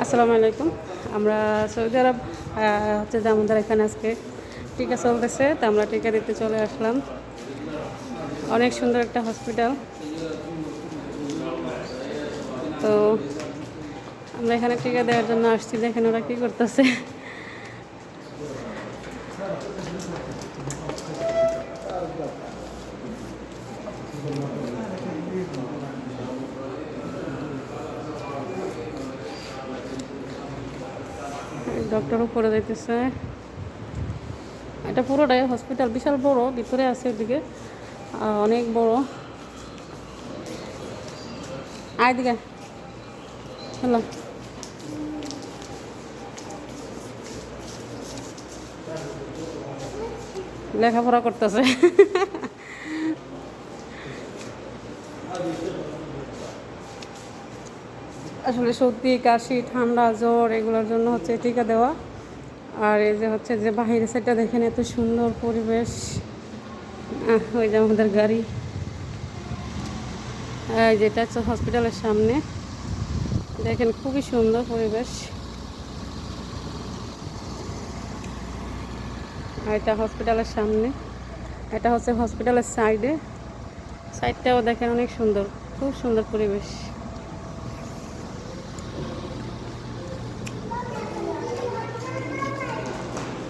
আসসালামু আলাইকুম। আমরা সৌদি আরব হচ্ছে যে আমাদের এখানে আজকে টিকা চলতেছে, তো আমরা টিকা দিতে চলে আসলাম। অনেক সুন্দর একটা হসপিটাল। তো আমরা এখানে টিকা দেওয়ার জন্য আসছি, দেখেন ওরা কী করতেছে। ডক্টর উপরে যাইতেছে। এটা পুরোটাই হসপিটাল, বিশাল বড়, ভিতরে আছে ওদিকে অনেক বড়। আয় দিকে চলো। লেখাপড়া করতেছে। আসলে সর্দি কাশি ঠান্ডা জ্বর এগুলোর জন্য হচ্ছে টিকা দেওয়া। আর এই যে হচ্ছে যে বাহিরের সাইডটা দেখেন, এত সুন্দর পরিবেশ। ওই যে আমাদের গাড়ি, যেটা হচ্ছে হসপিটালের সামনে, দেখেন খুবই সুন্দর পরিবেশ। আর এটা হসপিটালের সামনে, এটা হচ্ছে হসপিটালের সাইডটাও দেখেন অনেক সুন্দর, খুব সুন্দর পরিবেশ।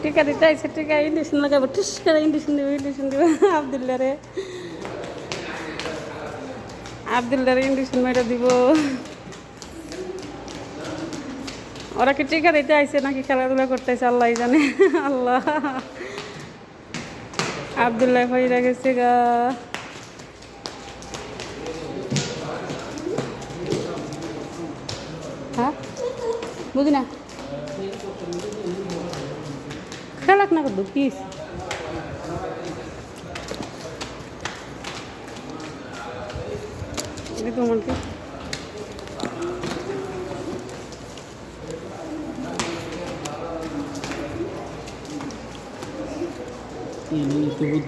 টিকা দিতে আইসে, টিকা ইঞ্জেকশন লাগাবো, ঠিস করে ইঞ্জেকশন দেবো আবদুল্লারে ইঞ্জেকশন মেরে দিব। ওরা কি টিকা দিতে আইসে নাকি খেলাধুলা করতে আইসে আল্লাহ জানে। আল্লাহ, আবদুল্লাহ ভাইরা গেছে গা। হ্যাঁ বুঝি না, খেলাক না করবো প্লিজ। তোমার কি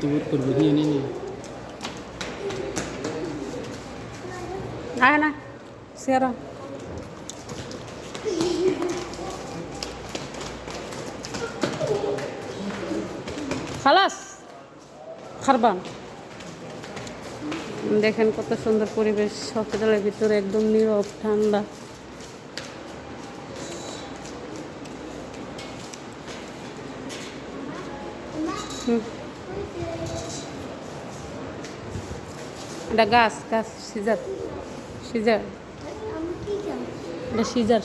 তবুত করবো কি আয় না সেরা খালাস খারবান। দেখেন কত সুন্দর পরিবেশ হসপিটালের ভিতরে, একদম নীরব ঠান্ডা। এটা গাছ সিজার, এটা সিজার।